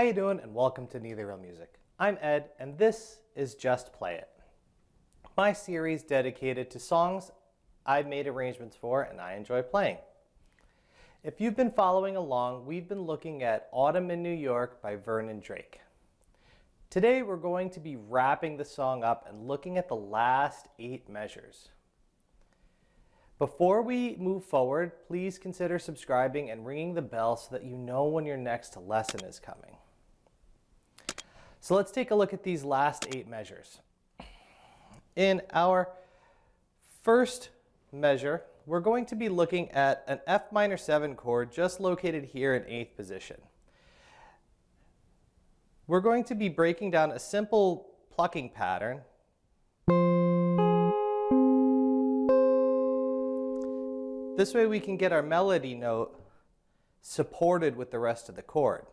you doing? And welcome to Neither Real Music. I'm Ed, and this is Just Play It, my series dedicated to songs I've made arrangements for and I enjoy playing. If you've been following along, we've been looking at Autumn in New York by Vernon Duke. Today we're going to be wrapping the song up and looking at the last 8 measures. Before we move forward, please consider subscribing and ringing the bell so that you know when your next lesson is coming. So let's take a look at these last 8 measures. In our first measure, we're going to be looking at an F minor 7 chord just located here in 8th position. We're going to be breaking down a simple plucking pattern. This way we can get our melody note supported with the rest of the chord.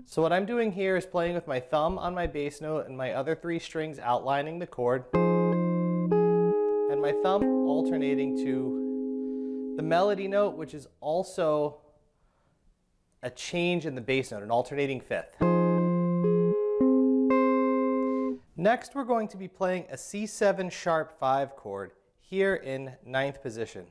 So what I'm doing here is playing with my thumb on my bass note and my other 3 strings outlining the chord, and my thumb alternating to the melody note, which is also a change in the bass note, an alternating 5th. Next we're going to be playing a C7 sharp 5 chord here in 9th position.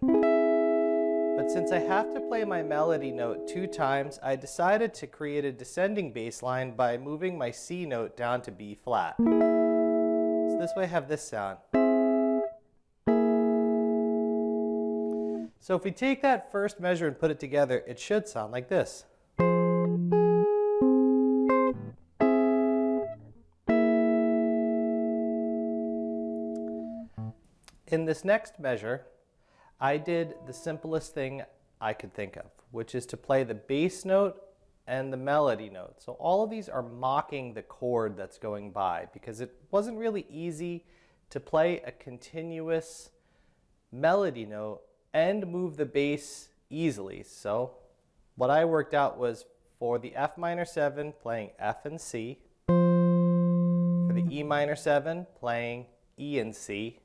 But since I have to play my melody note 2 times, I decided to create a descending bass line by moving my C note down to B flat. So this way I have this sound. So if we take that first measure and put it together, it should sound like this. In this next measure, I did the simplest thing I could think of, which is to play the bass note and the melody note. So all of these are mocking the chord that's going by, because it wasn't really easy to play a continuous melody note and move the bass easily. So what I worked out was for the F minor 7 playing F and C, for the E minor 7 playing E and C,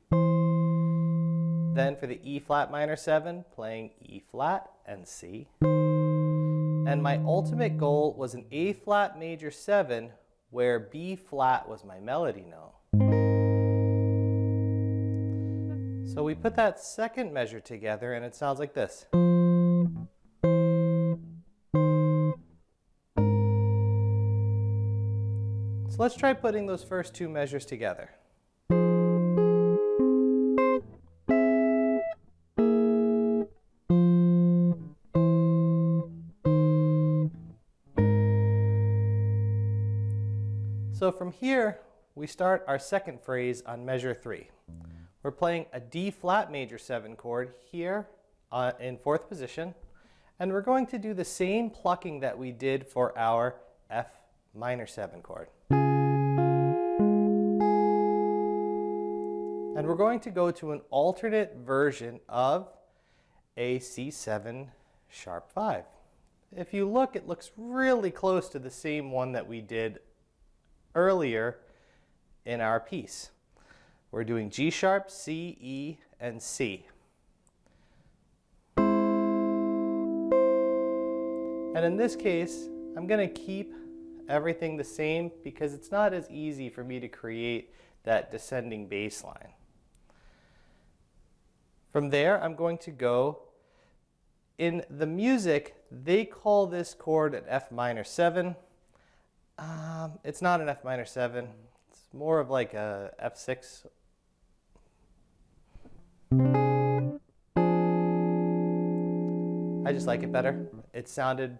then for the E flat minor 7, playing E flat and C. And my ultimate goal was an A flat major 7, where B flat was my melody note. So we put that second measure together and it sounds like this. So let's try putting those first 2 measures together. So from here, we start our second phrase on measure 3. We're playing a D flat major 7 chord here in 4th position, and we're going to do the same plucking that we did for our F minor 7 chord. And we're going to go to an alternate version of a C7 sharp 5. If you look, it looks really close to the same one that we did earlier in our piece. We're doing G sharp, C, E, and C. And in this case, I'm going to keep everything the same because it's not as easy for me to create that descending bass line. From there, I'm going to go, in the music, they call this chord an F minor 7. It's not an F minor 7. It's more of like a F6. I just like it better. It sounded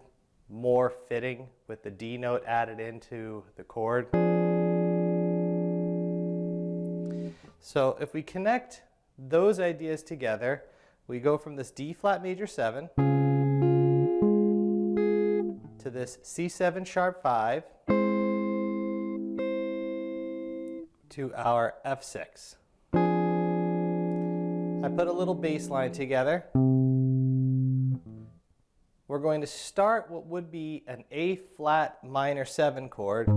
more fitting with the D note added into the chord. So if we connect those ideas together, we go from this D flat major 7 to this C7 sharp 5 to our F6. I put a little bass line together. We're going to start what would be an A flat minor 7 chord,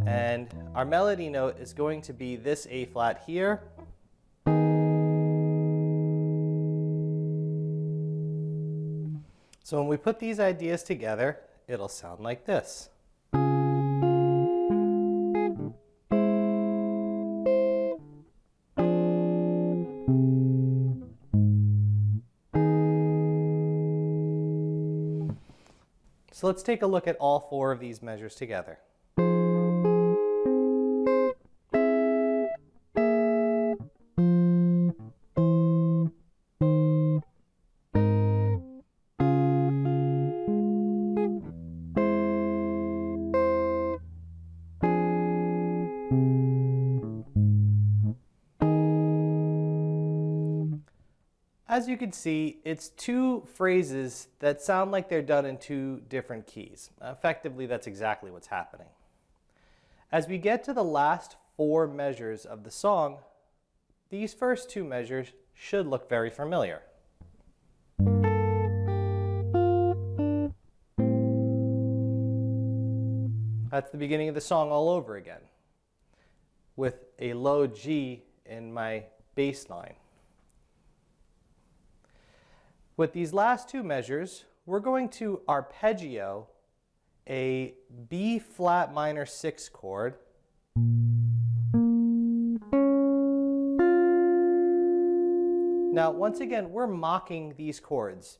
and our melody note is going to be this A flat here. So when we put these ideas together, it'll sound like this. So let's take a look at all four of these measures together. As you can see, it's two phrases that sound like they're done in two different keys. Effectively, that's exactly what's happening. As we get to the last four measures of the song, these first two measures should look very familiar. That's the beginning of the song all over again, with a low G in my bass line. With these last two measures, we're going to arpeggio a B flat minor 6 chord Now, once again, we're mocking these chords.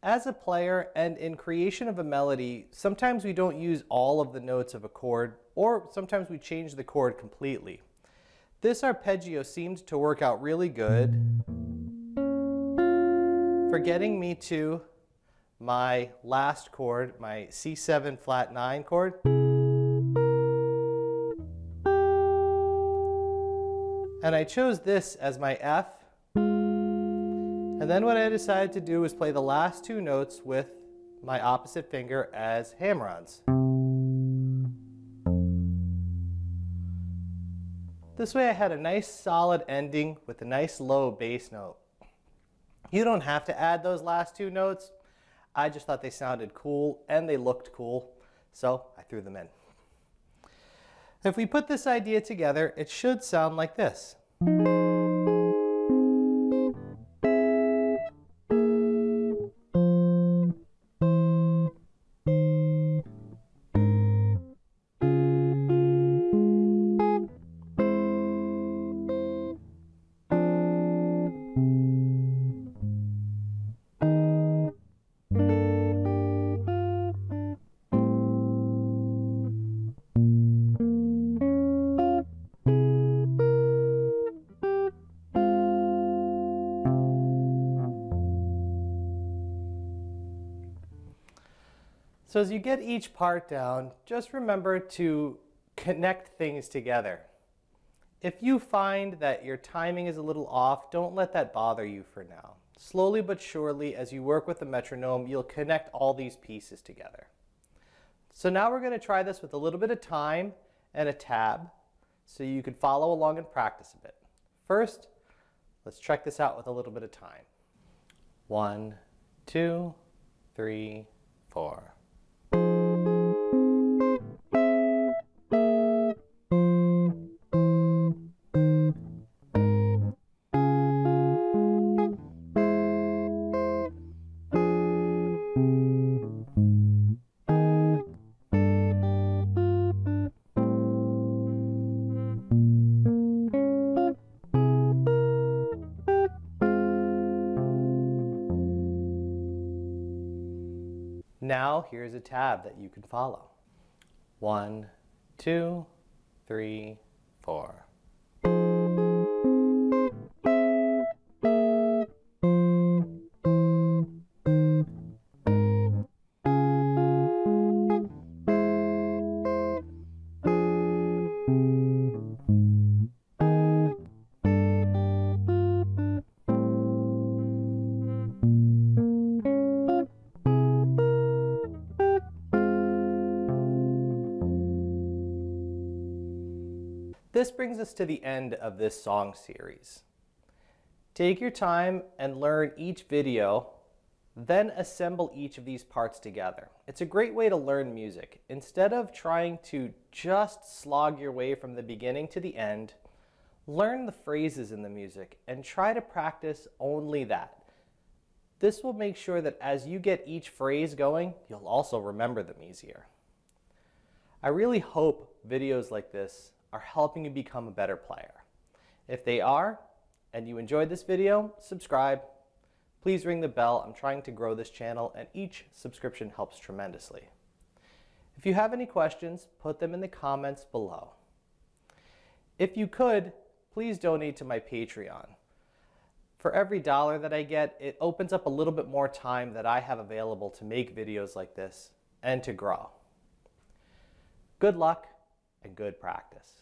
As a player and in creation of a melody, sometimes we don't use all of the notes of a chord, or sometimes we change the chord completely. This arpeggio seemed to work out really good for getting me to my last chord, my C7 flat 9 chord. And I chose this as my F. And then what I decided to do was play the last two notes with my opposite finger as hammer-ons. This way I had a nice solid ending with a nice low bass note. You don't have to add those last two notes. I just thought they sounded cool and they looked cool, so I threw them in. If we put this idea together, it should sound like this. So as you get each part down, just remember to connect things together. If you find that your timing is a little off, don't let that bother you for now. Slowly but surely, as you work with the metronome, you'll connect all these pieces together. So now we're going to try this with a little bit of time and a tab, so you can follow along and practice a bit. First, let's check this out with a little bit of time. 1, 2, 3, 4. Now here's a tab that you can follow. 1, 2, 3, 4. This brings us to the end of this song series. Take your time and learn each video, then assemble each of these parts together. It's a great way to learn music. Instead of trying to just slog your way from the beginning to the end, learn the phrases in the music and try to practice only that. This will make sure that as you get each phrase going, you'll also remember them easier. I really hope videos like this are helping you become a better player. If they are, and you enjoyed this video, subscribe. Please ring the bell. I'm trying to grow this channel, and each subscription helps tremendously. If you have any questions, put them in the comments below. If you could, please donate to my Patreon. For every dollar that I get, it opens up a little bit more time that I have available to make videos like this and to grow. Good luck and good practice.